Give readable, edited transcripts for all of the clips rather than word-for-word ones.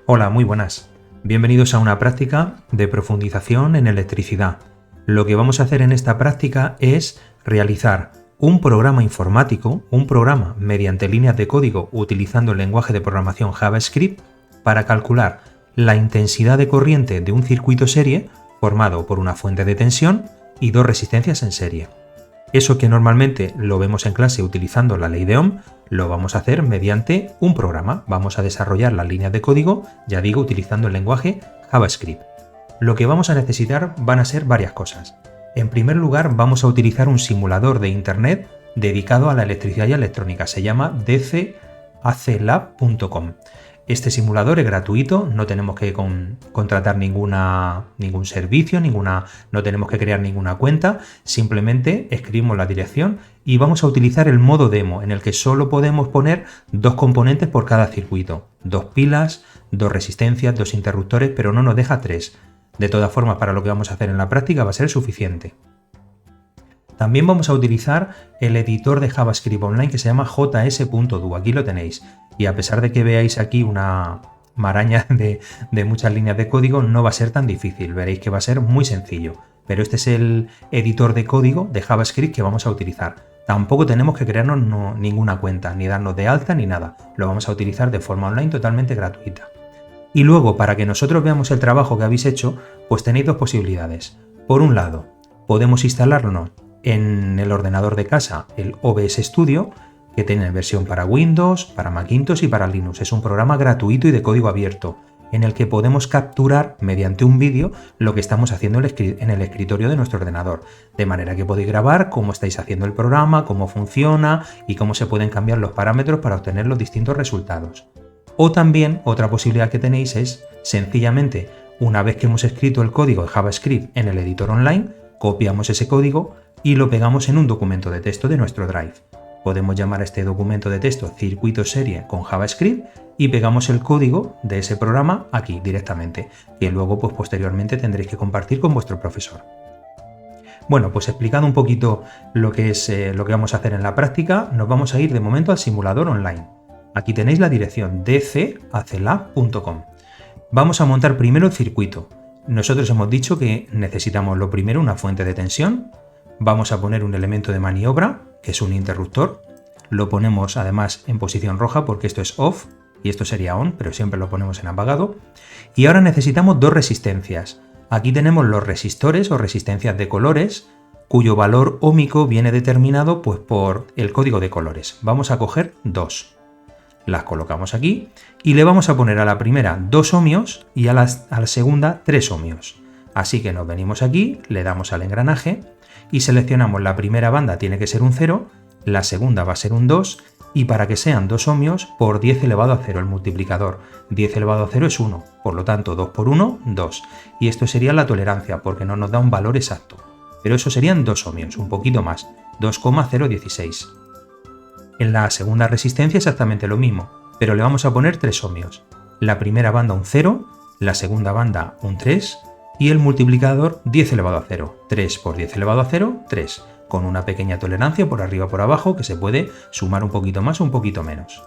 Hola, muy buenas. Bienvenidos a una práctica de profundización en electricidad. Lo que vamos a hacer en esta práctica es realizar un programa informático, un programa mediante líneas de código utilizando el lenguaje de programación JavaScript para calcular la intensidad de corriente de un circuito serie formado por una fuente de tensión y dos resistencias en serie. Eso que normalmente lo vemos en clase utilizando la ley de Ohm, lo vamos a hacer mediante un programa. Vamos a desarrollar las líneas de código, ya digo, utilizando el lenguaje JavaScript. Lo que vamos a necesitar van a ser varias cosas. En primer lugar, vamos a utilizar un simulador de Internet dedicado a la electricidad y electrónica. Se llama dcaclab.com. Este simulador es gratuito, no tenemos que contratar ningún servicio, no tenemos que crear ninguna cuenta, simplemente escribimos la dirección y vamos a utilizar el modo demo, en el que solo podemos poner dos componentes por cada circuito, dos pilas, dos resistencias, dos interruptores, pero no nos deja tres. De todas formas, para lo que vamos a hacer en la práctica va a ser suficiente. También vamos a utilizar el editor de JavaScript online que se llama js.do, aquí lo tenéis. Y a pesar de que veáis aquí una maraña de muchas líneas de código, no va a ser tan difícil, veréis que va a ser muy sencillo. Pero este es el editor de código de JavaScript que vamos a utilizar. Tampoco tenemos que crearnos ninguna cuenta, ni darnos de alta, ni nada. Lo vamos a utilizar de forma online totalmente gratuita. Y luego, para que nosotros veamos el trabajo que habéis hecho, pues tenéis dos posibilidades. Por un lado, podemos instalarnos en el ordenador de casa el OBS Studio, que tiene versión para Windows, para Macintosh y para Linux. Es un programa gratuito y de código abierto, en el que podemos capturar mediante un vídeo lo que estamos haciendo en el escritorio de nuestro ordenador, de manera que podéis grabar cómo estáis haciendo el programa, cómo funciona y cómo se pueden cambiar los parámetros para obtener los distintos resultados. O también, otra posibilidad que tenéis es, sencillamente, una vez que hemos escrito el código de JavaScript en el editor online, copiamos ese código y lo pegamos en un documento de texto de nuestro Drive. Podemos llamar a este documento de texto circuito serie con JavaScript y pegamos el código de ese programa aquí directamente, que luego pues posteriormente tendréis que compartir con vuestro profesor. Bueno, pues explicando un poquito lo que vamos a hacer en la práctica, nos vamos a ir de momento al simulador online. Aquí tenéis la dirección dcaclab.com. Vamos a montar primero el circuito. Nosotros hemos dicho que necesitamos lo primero una fuente de tensión. Vamos a poner un elemento de maniobra, que es un interruptor. Lo ponemos además en posición roja porque esto es off y esto sería on, pero siempre lo ponemos en apagado. Y ahora necesitamos dos resistencias. Aquí tenemos los resistores o resistencias de colores, cuyo valor ohmico viene determinado pues, por el código de colores. Vamos a coger dos. Las colocamos aquí y le vamos a poner a la primera 2 ohmios y a la segunda 3 ohmios. Así que nos venimos aquí, le damos al engranaje y seleccionamos la primera banda tiene que ser un 0, la segunda va a ser un 2 y para que sean 2 ohmios por 10 elevado a 0 el multiplicador. 10 elevado a 0 es 1, por lo tanto 2 por 1, 2. Y esto sería la tolerancia porque no nos da un valor exacto. Pero eso serían 2 ohmios, un poquito más, 2,016. En la segunda resistencia exactamente lo mismo, pero le vamos a poner 3 ohmios. La primera banda un 0, la segunda banda un 3 y el multiplicador 10 elevado a 0. 3 por 10 elevado a 0, 3, con una pequeña tolerancia por arriba o por abajo que se puede sumar un poquito más o un poquito menos.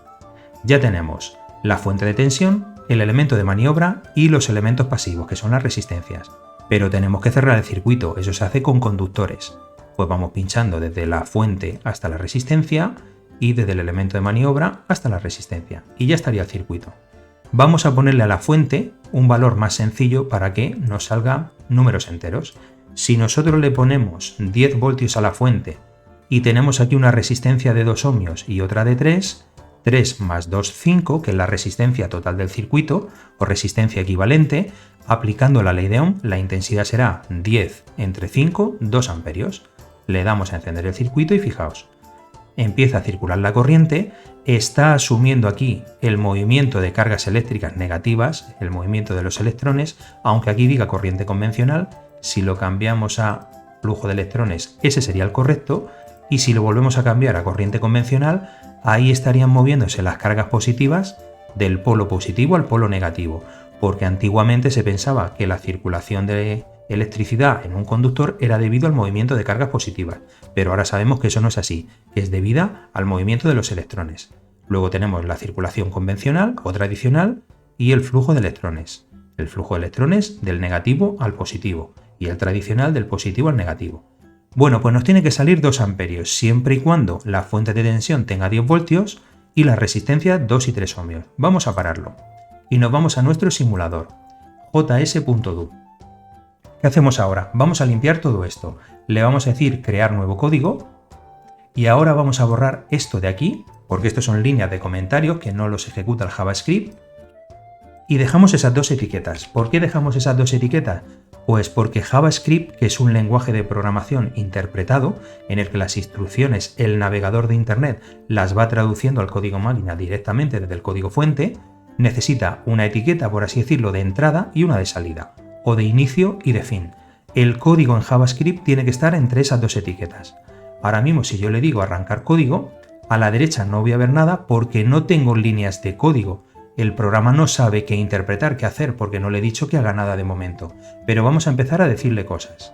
Ya tenemos la fuente de tensión, el elemento de maniobra y los elementos pasivos, que son las resistencias. Pero tenemos que cerrar el circuito, eso se hace con conductores. Pues vamos pinchando desde la fuente hasta la resistencia y desde el elemento de maniobra hasta la resistencia. Y ya estaría el circuito. Vamos a ponerle a la fuente un valor más sencillo para que nos salgan números enteros. Si nosotros le ponemos 10 voltios a la fuente y tenemos aquí una resistencia de 2 ohmios y otra de 3, 3 más 2, 5, que es la resistencia total del circuito o resistencia equivalente, aplicando la ley de Ohm, la intensidad será 10 entre 5, 2 amperios. Le damos a encender el circuito y fijaos, empieza a circular la corriente, está asumiendo aquí el movimiento de cargas eléctricas negativas, el movimiento de los electrones, aunque aquí diga corriente convencional, si lo cambiamos a flujo de electrones, ese sería el correcto, y si lo volvemos a cambiar a corriente convencional, ahí estarían moviéndose las cargas positivas del polo positivo al polo negativo, porque antiguamente se pensaba que la circulación de electricidad en un conductor era debido al movimiento de cargas positivas, pero ahora sabemos que eso no es así, que es debida al movimiento de los electrones. Luego tenemos la circulación convencional o tradicional, y el flujo de electrones. El flujo de electrones del negativo al positivo y el tradicional del positivo al negativo. Bueno, pues nos tiene que salir 2 amperios siempre y cuando la fuente de tensión tenga 10 voltios y la resistencia 2 y 3 ohmios. Vamos a pararlo y nos vamos a nuestro simulador js.do. ¿Qué hacemos ahora? Vamos a limpiar todo esto. Le vamos a decir crear nuevo código y ahora vamos a borrar esto de aquí porque esto son líneas de comentarios que no los ejecuta el JavaScript. Y dejamos esas 2 etiquetas. ¿Por qué dejamos esas 2 etiquetas? Pues porque JavaScript, que es un lenguaje de programación interpretado, en el que las instrucciones el navegador de Internet las va traduciendo al código máquina directamente desde el código fuente, necesita una etiqueta, por así decirlo, de entrada y una de salida, o de inicio y de fin. El código en JavaScript tiene que estar entre esas 2 etiquetas. Ahora mismo, si yo le digo arrancar código, a la derecha no voy a ver nada porque no tengo líneas de código. El programa no sabe qué interpretar, qué hacer, porque no le he dicho que haga nada de momento. Pero vamos a empezar a decirle cosas.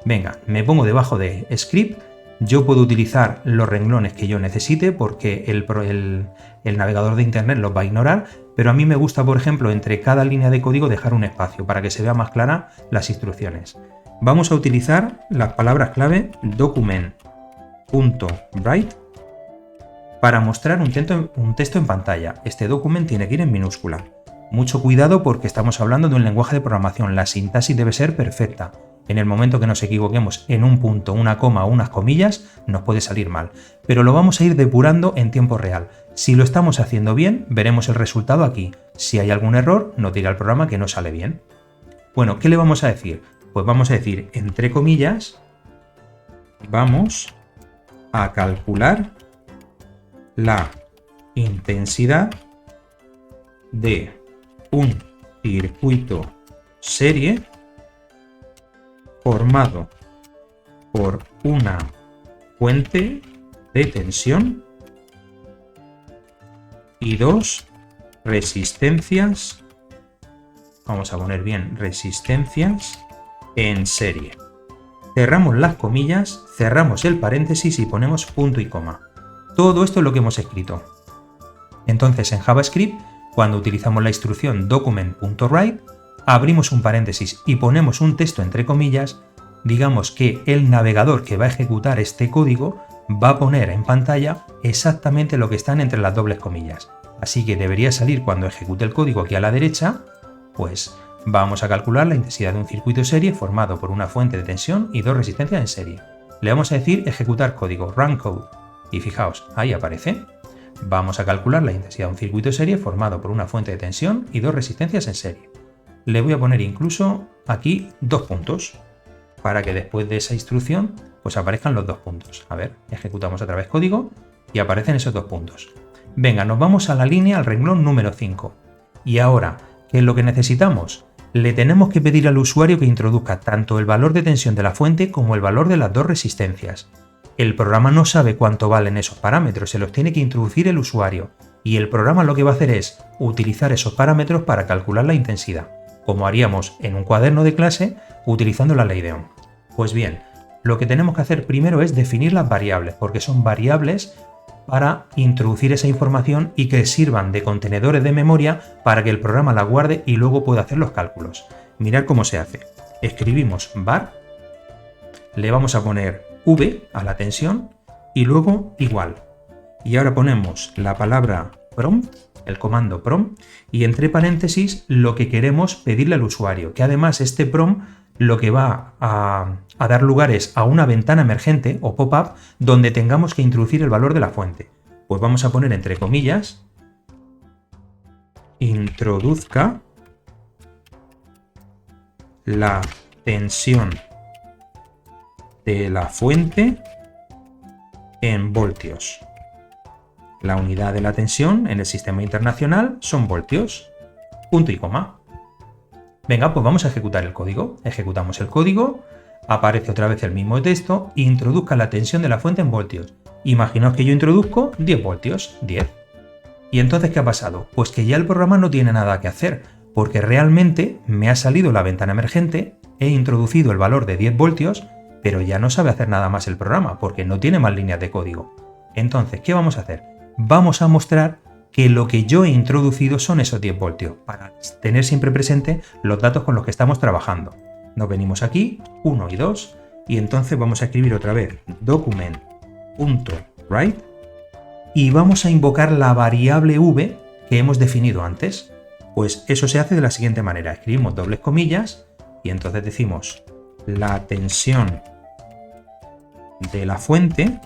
Venga, me pongo debajo de script. Yo puedo utilizar los renglones que yo necesite porque el navegador de Internet los va a ignorar, pero a mí me gusta, por ejemplo, entre cada línea de código dejar un espacio para que se vea más clara las instrucciones. Vamos a utilizar las palabras clave document.write para mostrar un texto en pantalla. Este document tiene que ir en minúscula. Mucho cuidado porque estamos hablando de un lenguaje de programación. La sintaxis debe ser perfecta. En el momento que nos equivoquemos en un punto, una coma o unas comillas, nos puede salir mal. Pero lo vamos a ir depurando en tiempo real. Si lo estamos haciendo bien, veremos el resultado aquí. Si hay algún error, nos dirá el programa que no sale bien. Bueno, ¿qué le vamos a decir? Pues vamos a decir, entre comillas, vamos a calcular la intensidad de un circuito serie formado por una fuente de tensión y 2 resistencias, vamos a poner bien resistencias en serie. Cerramos las comillas, cerramos el paréntesis y ponemos punto y coma. Todo esto es lo que hemos escrito. Entonces en JavaScript, cuando utilizamos la instrucción document.write, abrimos un paréntesis y ponemos un texto entre comillas, digamos que el navegador que va a ejecutar este código va a poner en pantalla exactamente lo que están entre las dobles comillas. Así que debería salir cuando ejecute el código aquí a la derecha, pues vamos a calcular la intensidad de un circuito serie formado por una fuente de tensión y 2 resistencias en serie. Le vamos a decir ejecutar código, run code. Y fijaos, ahí aparece. Vamos a calcular la intensidad de un circuito serie formado por una fuente de tensión y 2 resistencias en serie. Le voy a poner incluso aquí 2 puntos, para que después de esa instrucción pues aparezcan los 2 puntos. A ver, ejecutamos otra vez código y aparecen esos 2 puntos. Venga, nos vamos a la línea, al renglón número 5. Y ahora, ¿qué es lo que necesitamos? Le tenemos que pedir al usuario que introduzca tanto el valor de tensión de la fuente como el valor de las 2 resistencias. El programa no sabe cuánto valen esos parámetros, se los tiene que introducir el usuario. Y el programa lo que va a hacer es utilizar esos parámetros para calcular la intensidad, como haríamos en un cuaderno de clase utilizando la ley de Ohm. Pues bien, lo que tenemos que hacer primero es definir las variables, porque son variables para introducir esa información y que sirvan de contenedores de memoria para que el programa la guarde y luego pueda hacer los cálculos. Mirad cómo se hace. Escribimos var, le vamos a poner v a la tensión y luego igual. Y ahora ponemos la palabra prompt, el comando prompt, y entre paréntesis lo que queremos pedirle al usuario, que además este prompt lo que va a dar lugar es a una ventana emergente o pop-up donde tengamos que introducir el valor de la fuente. Pues vamos a poner entre comillas, introduzca la tensión de la fuente en voltios. La unidad de la tensión en el sistema internacional son voltios. Punto y coma. Venga, pues vamos a ejecutar el código. Ejecutamos el código, aparece otra vez el mismo texto, introduzca la tensión de la fuente en voltios. Imaginaos que yo introduzco 10 voltios, 10. ¿Y entonces qué ha pasado? Pues que ya el programa no tiene nada que hacer, porque realmente me ha salido la ventana emergente, he introducido el valor de 10 voltios, pero ya no sabe hacer nada más el programa, porque no tiene más líneas de código. Entonces, ¿qué vamos a hacer? Vamos a mostrar que lo que yo he introducido son esos 10 voltios, para tener siempre presente los datos con los que estamos trabajando. Nos venimos aquí, 1 y 2, y entonces vamos a escribir otra vez document.write y vamos a invocar la variable v que hemos definido antes. Pues eso se hace de la siguiente manera. Escribimos dobles comillas y entonces decimos la tensión de la fuente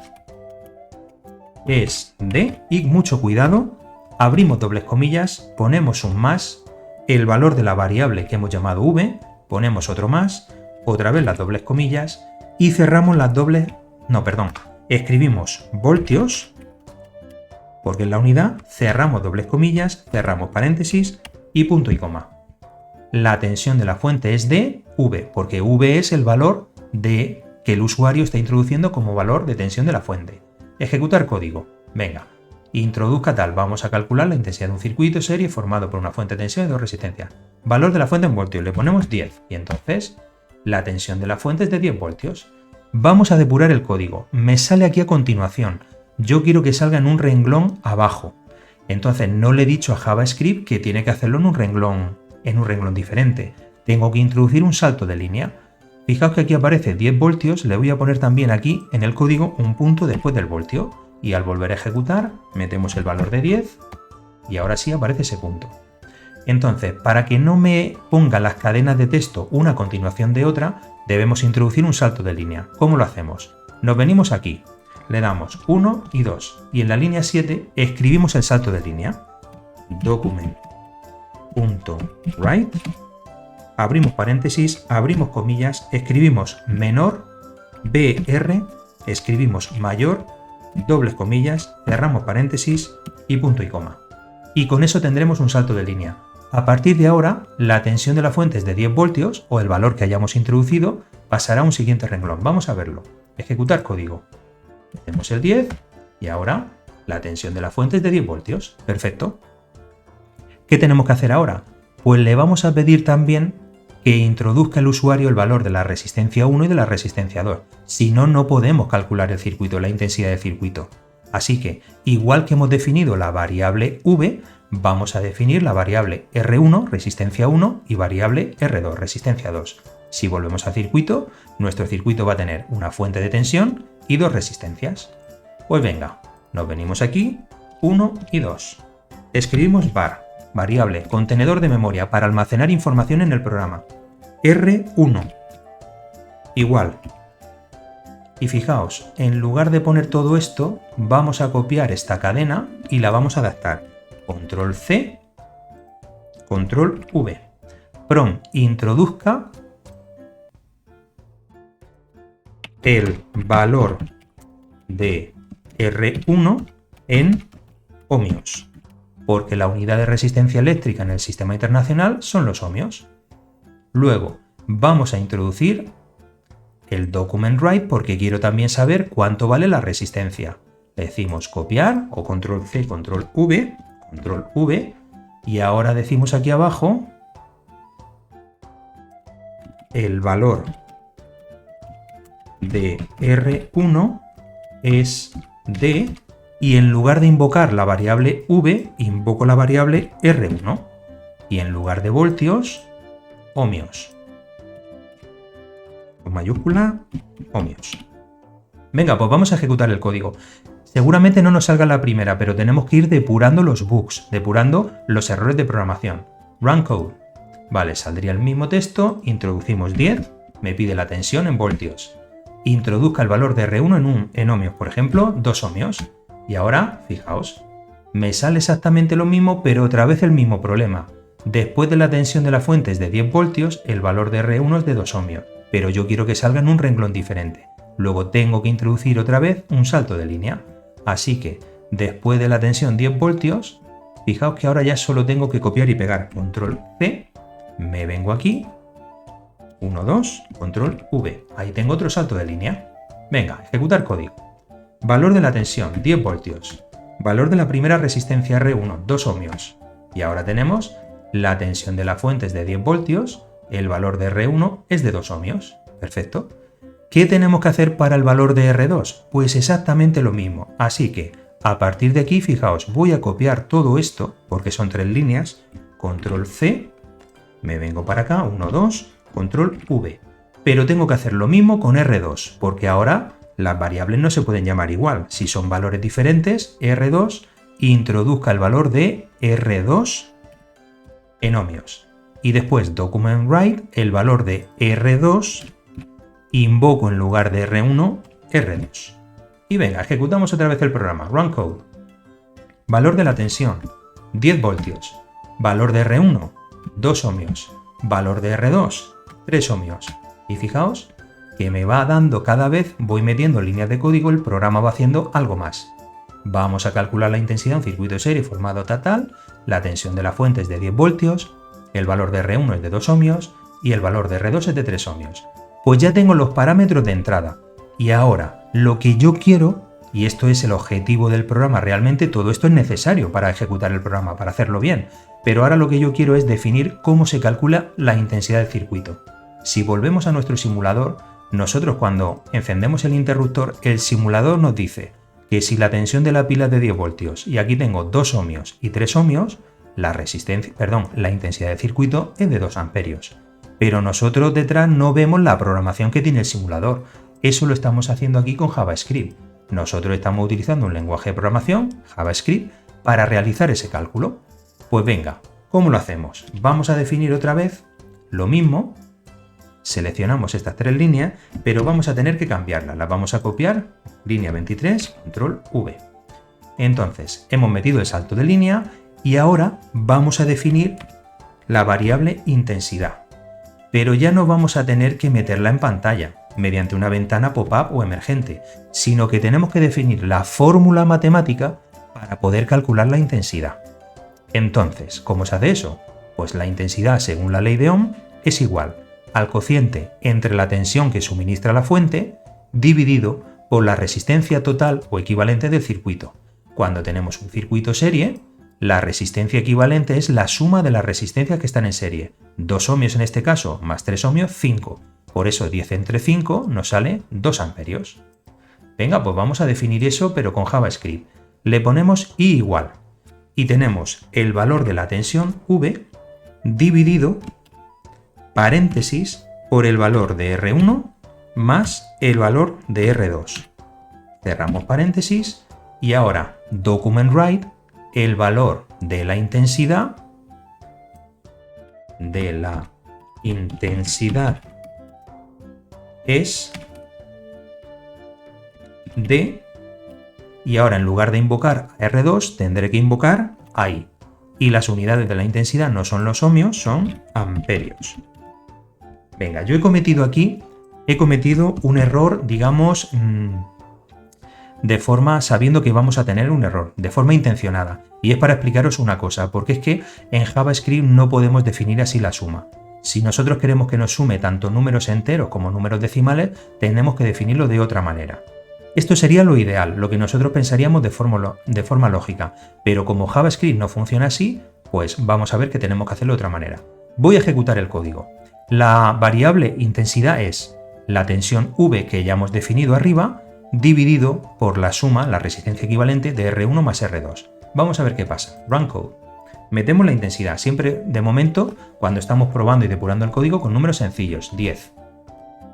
es de, y mucho cuidado, abrimos dobles comillas, ponemos un más, el valor de la variable que hemos llamado v, ponemos otro más, otra vez las dobles comillas y cerramos las dobles, escribimos voltios, porque en la unidad cerramos dobles comillas, cerramos paréntesis y punto y coma. La tensión de la fuente es de V, porque V es el valor que el usuario está introduciendo como valor de tensión de la fuente. Ejecutar código. Venga, introduzca tal. Vamos a calcular la intensidad de un circuito serie formado por una fuente de tensión y dos resistencias. Valor de la fuente en voltios. Le ponemos 10 y entonces la tensión de la fuente es de 10 voltios. Vamos a depurar el código. Me sale aquí a continuación. Yo quiero que salga en un renglón abajo. Entonces no le he dicho a JavaScript que tiene que hacerlo en un renglón diferente. Tengo que introducir un salto de línea. Fijaos que aquí aparece 10 voltios, le voy a poner también aquí en el código un punto después del voltio. Y al volver a ejecutar, metemos el valor de 10 y ahora sí aparece ese punto. Entonces, para que no me ponga las cadenas de texto una a continuación de otra, debemos introducir un salto de línea. ¿Cómo lo hacemos? Nos venimos aquí. Le damos 1 y 2 y en la línea 7 escribimos el salto de línea. Document.write, abrimos paréntesis, abrimos comillas, escribimos menor, BR, escribimos mayor, dobles comillas, cerramos paréntesis y punto y coma. Y con eso tendremos un salto de línea. A partir de ahora, la tensión de la fuente es de 10 voltios o el valor que hayamos introducido pasará a un siguiente renglón. Vamos a verlo. Ejecutar código. Metemos el 10 y ahora la tensión de la fuente es de 10 voltios. Perfecto. ¿Qué tenemos que hacer ahora? Pues le vamos a pedir también que introduzca el usuario el valor de la resistencia 1 y de la resistencia 2. Si no, no podemos calcular el circuito, la intensidad del circuito. Así que, igual que hemos definido la variable V, vamos a definir la variable R1, resistencia 1, y variable R2, resistencia 2. Si volvemos al circuito, nuestro circuito va a tener una fuente de tensión y dos resistencias. Pues venga, nos venimos aquí, 1 y 2. Escribimos var, variable, contenedor de memoria para almacenar información en el programa. R1 igual. Y fijaos, en lugar de poner todo esto, vamos a copiar esta cadena y la vamos a adaptar. Control C, Control V. Prom introduzca el valor de R1 en ohmios, porque la unidad de resistencia eléctrica en el sistema internacional son los ohmios. Luego vamos a introducir el document write porque quiero también saber cuánto vale la resistencia. Le decimos copiar o control C, control V, y ahora decimos aquí abajo el valor de R1 es D y en lugar de invocar la variable V, invoco la variable R1 y en lugar de voltios, ohmios. Con mayúscula, ohmios. Venga, pues vamos a ejecutar el código. Seguramente no nos salga la primera, pero tenemos que ir depurando los bugs, depurando los errores de programación. Run code. Vale, saldría el mismo texto, introducimos 10, me pide la tensión en voltios. Introduzca el valor de R1 en ohmios, por ejemplo, 2 ohmios. Y ahora, fijaos, me sale exactamente lo mismo, pero otra vez el mismo problema. Después de la tensión de la fuente es de 10 voltios, el valor de R1 es de 2 ohmios, pero yo quiero que salga en un renglón diferente. Luego tengo que introducir otra vez un salto de línea. Así que, después de la tensión 10 voltios, fijaos que ahora ya solo tengo que copiar y pegar. Control C, me vengo aquí, 1, 2, control V. Ahí tengo otro salto de línea. Venga, ejecutar código. Valor de la tensión, 10 voltios. Valor de la primera resistencia R1, 2 ohmios. Y ahora tenemos la tensión de la fuente es de 10 voltios, el valor de R1 es de 2 ohmios. Perfecto. ¿Qué tenemos que hacer para el valor de R2? Pues exactamente lo mismo. Así que A partir de aquí, fijaos, voy a copiar todo esto, porque son 3 líneas, control C, me vengo para acá, 1, 2, control V. Pero tengo que hacer lo mismo con R2, porque ahora las variables no se pueden llamar igual. Si son valores diferentes, R2 introduzca el valor de R2 en ohmios. Y después document write el valor de R2, invoco en lugar de R1, R2. Y venga, ejecutamos otra vez el programa. Run code. Valor de la tensión, 10 voltios. Valor de R1, 2 ohmios. Valor de R2, 3 ohmios. Y fijaos que me va dando cada vez, voy metiendo líneas de código, el programa va haciendo algo más. Vamos a calcular la intensidad de un circuito de serie formado tal, la tensión de la fuente es de 10 voltios, el valor de R1 es de 2 ohmios y el valor de R2 es de 3 ohmios. Pues ya tengo los parámetros de entrada. Y ahora, lo que yo quiero, y esto es el objetivo del programa, realmente todo esto es necesario para ejecutar el programa, para hacerlo bien, pero ahora lo que yo quiero es definir cómo se calcula la intensidad del circuito. Si volvemos a nuestro simulador, nosotros cuando encendemos el interruptor, el simulador nos dice que si la tensión de la pila es de 10 voltios y aquí tengo 2 ohmios y 3 ohmios, la intensidad del circuito es de 2 amperios. Pero nosotros detrás no vemos la programación que tiene el simulador. Eso lo estamos haciendo aquí con JavaScript. Nosotros estamos utilizando un lenguaje de programación, JavaScript, para realizar ese cálculo. Pues venga, ¿cómo lo hacemos? Vamos a definir otra vez lo mismo. Seleccionamos estas 3 líneas, pero vamos a tener que cambiarlas. Las vamos a copiar, línea 23, control V. Entonces, hemos metido el salto de línea y ahora vamos a definir la variable intensidad. Pero ya no vamos a tener que meterla en pantalla mediante una ventana pop-up o emergente, sino que tenemos que definir la fórmula matemática para poder calcular la intensidad. Entonces, ¿cómo se hace eso? Pues la intensidad, según la ley de Ohm, es igual al cociente entre la tensión que suministra la fuente dividido por la resistencia total o equivalente del circuito. Cuando tenemos un circuito serie, la resistencia equivalente es la suma de las resistencias que están en serie. 2 ohmios en este caso, más 3 ohmios, 5. Por eso 10 entre 5 nos sale 2 amperios. Venga, pues vamos a definir eso, pero con JavaScript. Le ponemos I igual. Y tenemos el valor de la tensión V dividido, paréntesis, por el valor de R1 más el valor de R2. Cerramos paréntesis y ahora document write el valor de la intensidad es de, y ahora en lugar de invocar a R2 tendré que invocar a I. Y las unidades de la intensidad no son los ohmios, son amperios. Venga, yo he cometido un error, digamos, sabiendo que vamos a tener un error, de forma intencionada. Y es para explicaros una cosa, porque es que en JavaScript no podemos definir así la suma. Si nosotros queremos que nos sume tanto números enteros como números decimales, tenemos que definirlo de otra manera. Esto sería lo ideal, lo que nosotros pensaríamos de forma lógica, pero como JavaScript no funciona así, pues vamos a ver que tenemos que hacerlo de otra manera. Voy a ejecutar el código. La variable intensidad es la tensión V que ya hemos definido arriba, dividido por la suma, la resistencia equivalente de R1 más R2. Vamos a ver qué pasa. Run code. Metemos la intensidad, siempre de momento, cuando estamos probando y depurando el código, con números sencillos, 10.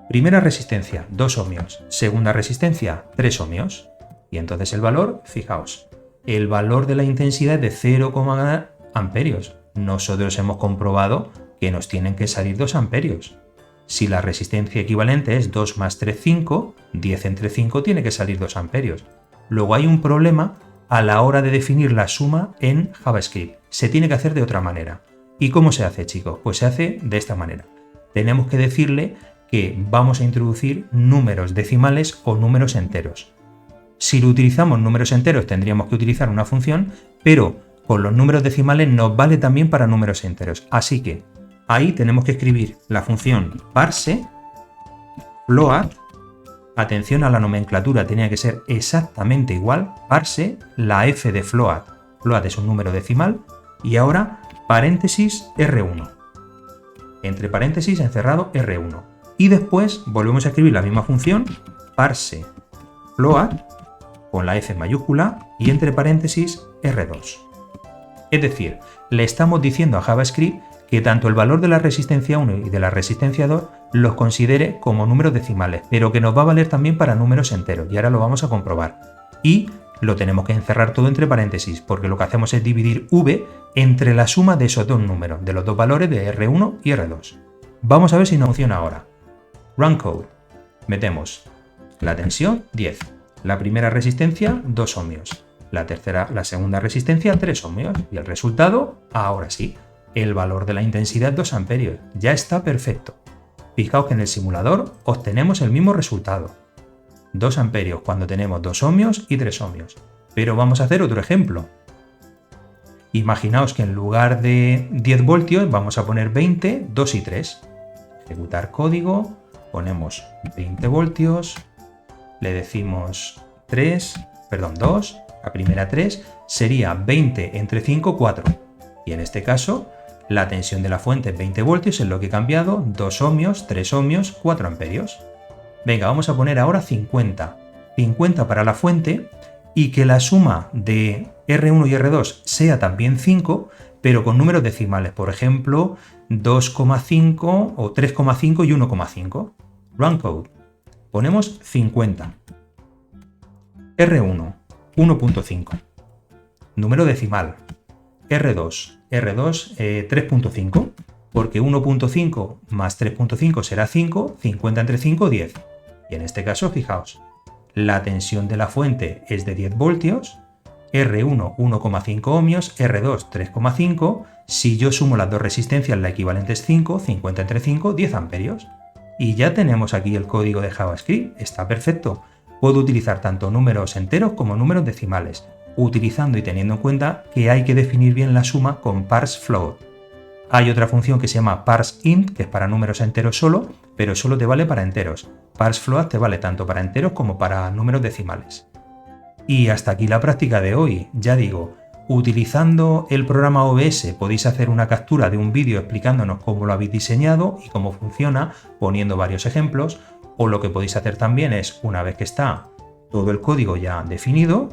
Primera resistencia, 2 ohmios. Segunda resistencia, 3 ohmios. Y entonces el valor, fijaos, el valor de la intensidad es de 0,1 amperios. Nosotros hemos comprobado que nos tienen que salir 2 amperios. Si la resistencia equivalente es 2 más 3, 5, 10 entre 5 tiene que salir 2 amperios. Luego hay un problema a la hora de definir la suma en JavaScript. Se tiene que hacer de otra manera. ¿Y cómo se hace, chicos? Pues se hace de esta manera. Tenemos que decirle que vamos a introducir números decimales o números enteros. Si lo utilizamos números enteros tendríamos que utilizar una función, pero con los números decimales nos vale también para números enteros. Así que ahí tenemos que escribir la función parse float. Atención a la nomenclatura, tenía que ser exactamente igual. Parse, la f de float. Float es un número decimal. Y ahora paréntesis R1. Entre paréntesis encerrado R1. Y después volvemos a escribir la misma función, parse float, con la F mayúscula y entre paréntesis R2. Es decir, le estamos diciendo a JavaScript que tanto el valor de la resistencia 1 y de la resistencia 2 los considere como números decimales, pero que nos va a valer también para números enteros, y ahora lo vamos a comprobar. Y lo tenemos que encerrar todo entre paréntesis, porque lo que hacemos es dividir V entre la suma de esos dos números, de los dos valores de R1 y R2. Vamos a ver si nos funciona ahora. Run code. Metemos la tensión 10, la primera resistencia 2 ohmios, la segunda resistencia 3 ohmios, y el resultado, ahora sí, el valor de la intensidad 2 amperios. Ya está perfecto. Fijaos que en el simulador obtenemos el mismo resultado. 2 amperios cuando tenemos 2 ohmios y 3 ohmios. Pero vamos a hacer otro ejemplo. Imaginaos que en lugar de 10 voltios vamos a poner 20, 2 y 3. Ejecutar código, ponemos 20 voltios, le decimos 2, la primera 3 sería 20 entre 5, 4. Y en este caso, la tensión de la fuente es 20 voltios, es lo que he cambiado, 2 ohmios, 3 ohmios, 4 amperios. Venga, vamos a poner ahora 50. 50 para la fuente y que la suma de R1 y R2 sea también 5, pero con números decimales, por ejemplo, 2,5 o 3,5 y 1,5. Run code. Ponemos 50. R1, 1.5. Número decimal. R2, 3.5, porque 1.5 más 3.5 será 5, 50 entre 5, 10. Y en este caso, fijaos, la tensión de la fuente es de 10 voltios, R1 1,5 ohmios, R2 3,5, si yo sumo las dos resistencias la equivalente es 5, 50 entre 5, 10 amperios. Y ya tenemos aquí el código de JavaScript, está perfecto. Puedo utilizar tanto números enteros como números decimales, utilizando y teniendo en cuenta que hay que definir bien la suma con parseFloat. Hay otra función que se llama parseInt, que es para números enteros solo, pero solo te vale para enteros. Parsefloat te vale tanto para enteros como para números decimales. Y hasta aquí la práctica de hoy. Ya digo, utilizando el programa OBS podéis hacer una captura de un vídeo explicándonos cómo lo habéis diseñado y cómo funciona, poniendo varios ejemplos, o lo que podéis hacer también es, una vez que está todo el código ya definido,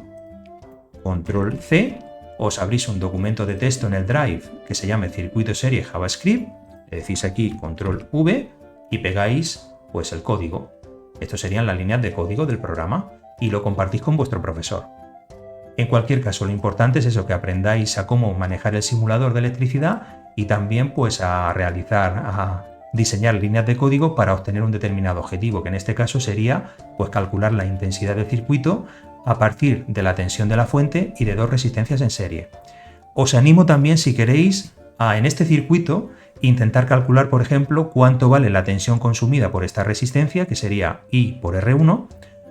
Control C, os abrís un documento de texto en el Drive que se llame circuito serie JavaScript, le decís aquí Control V y pegáis pues el código. Estos serían las líneas de código del programa y lo compartís con vuestro profesor. En cualquier caso, lo importante es eso, que aprendáis a cómo manejar el simulador de electricidad y también pues a diseñar líneas de código para obtener un determinado objetivo, que en este caso sería pues calcular la intensidad del circuito a partir de la tensión de la fuente y de dos resistencias en serie. Os animo también, si queréis, a en este circuito intentar calcular, por ejemplo, cuánto vale la tensión consumida por esta resistencia, que sería I por R1,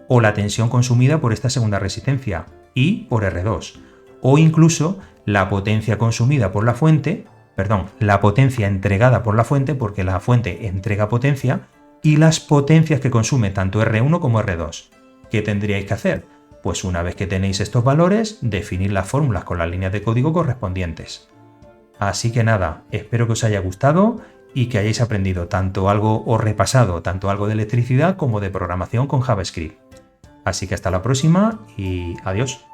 o la tensión consumida por esta segunda resistencia, I por R2, o incluso la potencia consumida por la fuente, la potencia entregada por la fuente, porque la fuente entrega potencia, y las potencias que consume tanto R1 como R2. ¿Qué tendríais que hacer? Pues una vez que tenéis estos valores, definir las fórmulas con las líneas de código correspondientes. Así que nada, espero que os haya gustado y que hayáis aprendido tanto algo o repasado tanto algo de electricidad como de programación con JavaScript. Así que hasta la próxima y adiós.